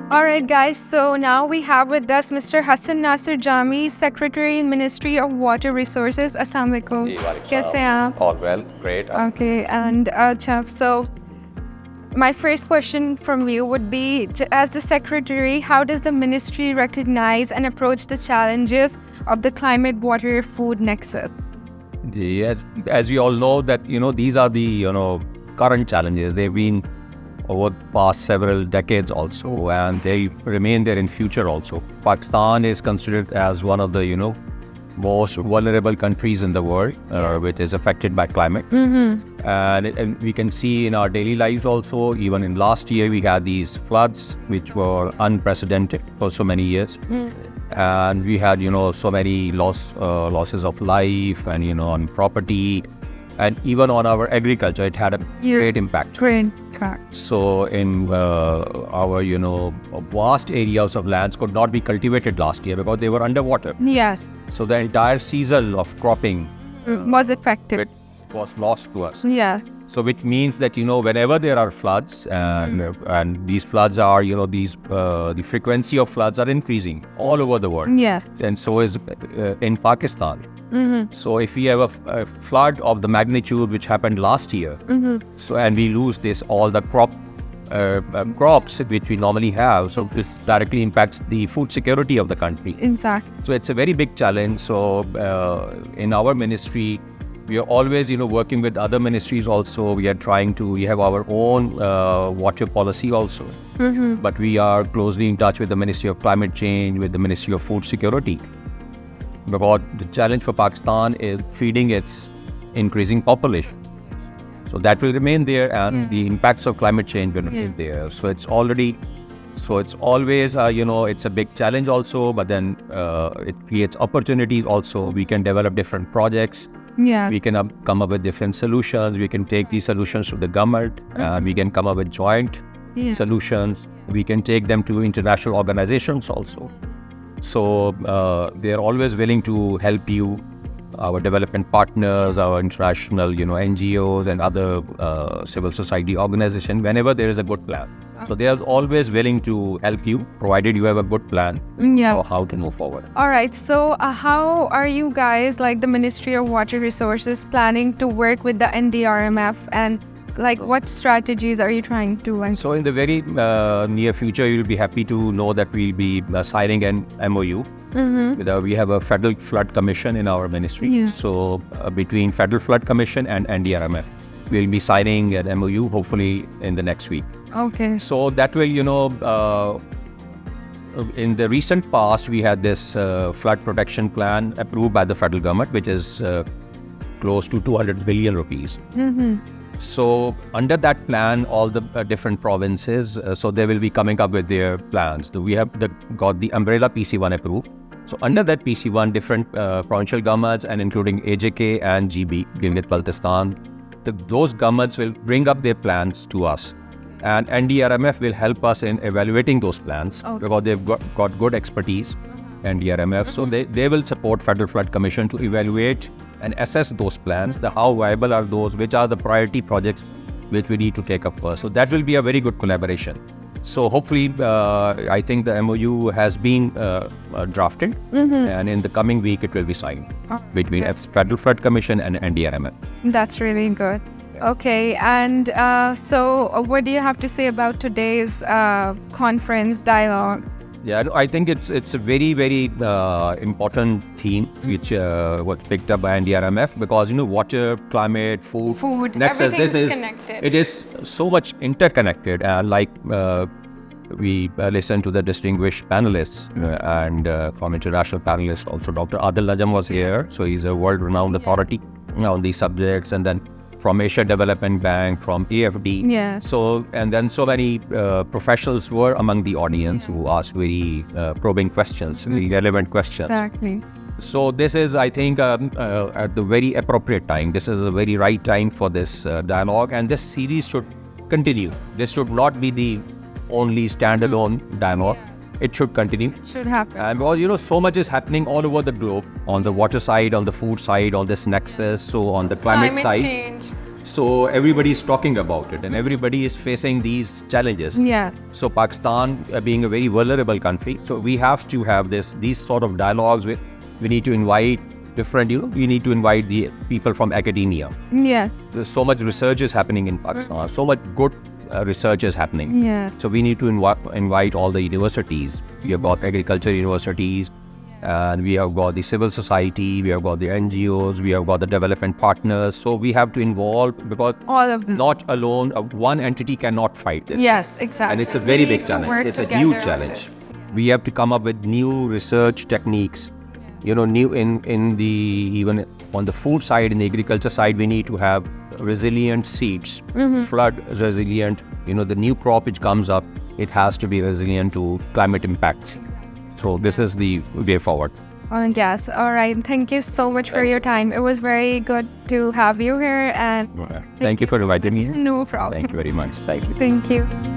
All right, guys. So now we have with us Mr. Hassan Nasir Jamy, Secretary in Ministry of Water Resources. Assalamu alaikum. कैसे हैं आप? All well, great. Okay, and Chap, so my first question from you would be, as the Secretary, how does the Ministry recognize and approach the challenges of the climate, water, food nexus? Yes, as we all know that, these are the, current challenges. They've been over the past several decades also, and they remain there in future also. Pakistan is considered as one of the, most vulnerable countries in the world, which is affected by climate. And we can see in our daily lives also, even in last year, we had these floods, which were unprecedented for so many years. And we had, so many losses of life and, on property, and even on our agriculture, it had a great impact. So in our, vast areas of lands could not be cultivated last year because they were underwater. Yes. So the entire season of cropping was affected. Was lost to us. Yeah. So which means that, whenever there are floods and these floods are, the frequency of floods are increasing all over the world. Yeah. And so is in Pakistan. So if we have a flood of the magnitude which happened last year, and we lose all the crops which we normally have, so this directly impacts the food security of the country. Exactly. So it's a very big challenge. So in our ministry, we are always, working with other ministries also. We have our own water policy also. But we are closely in touch with the Ministry of Climate Change, with the Ministry of Food Security. Because the challenge for Pakistan is feeding its increasing population. So that will remain there, and the impacts of climate change will remain there. So it's always, it's a big challenge also, but then it creates opportunities also. We can develop different projects. Yeah. We can come up with different solutions. We can take these solutions to the government. We can come up with joint solutions. We can take them to international organizations also. So they're always willing to help you, our development partners, our international, NGOs and other civil society organizations, whenever there is a good plan. So they are always willing to help you, provided you have a good plan for how to move forward. All right. So how are you guys, like the Ministry of Water Resources, planning to work with the NDRMF, and what strategies are you trying to? So in the very near future, you'll be happy to know that we'll be signing an MOU. We have a Federal Flood Commission in our ministry. So between Federal Flood Commission and NDRMF, we'll be signing an MOU hopefully in the next week. Okay. So that way, in the recent past, we had this flood protection plan approved by the federal government, which is close to 200 billion rupees. So under that plan, all the different provinces, so they will be coming up with their plans. We have got the umbrella PC1 approved. So under that PC1, different provincial governments, and including AJK and GB, Gilgit-Baltistan, those governments will bring up their plans to us. And NDRMF will help us in evaluating those plans because they've got good expertise, NDRMF. So they will support Federal Flood Commission to evaluate and assess those plans, how viable are those, which are the priority projects which we need to take up first. So that will be a very good collaboration. So hopefully, I think the MOU has been drafted, and in the coming week it will be signed between Federal Flood Commission and NDRMF. That's really good. Okay, and so what do you have to say about today's conference dialogue? Yeah, I think it's a very, very important theme which was picked up by NDRMF, because water, climate, food, Nexus, everything is connected. It is so much interconnected, and we listened to the distinguished panelists and from international panelists also. Dr. Adil Najam was here, so he's a world-renowned authority on these subjects, and then from Asia Development Bank, from AFD. Yeah. So, and then so many professionals were among the audience who asked very probing questions, very relevant questions. Exactly. So this is, I think, at the very appropriate time. This is a very right time for this dialogue, and this series should continue. This should not be the only standalone dialogue. It should continue. It should happen. And well, so much is happening all over the globe, on the water side, on the food side, on this nexus, so on the climate side. Change. So everybody is talking about it and everybody is facing these challenges. Yeah. So Pakistan being a very vulnerable country, so we have to have these sort of dialogues with, we need to invite different, we need to invite the people from academia. Yeah. There's so much research is happening in Pakistan, so much good research is happening. Yeah. So we need to invite all the universities. We have got agriculture universities, and we have got the civil society, we have got the NGOs, we have got the development partners. So we have to involve, because All of them. not alone, one entity cannot fight this. Yes, exactly. And it's a We very need big to challenge. work It's a together huge on challenge. this. We have to come up with new research techniques. New in the, even on the food side, in the agriculture side, we need to have resilient seeds, flood resilient. The new crop which comes up, it has to be resilient to climate impacts. So this is the way forward. Yes. All right. Thank you so much for your time. It was very good to have you here, and Thank you for inviting me. no problem. Thank you very much. Thank you. Thank you.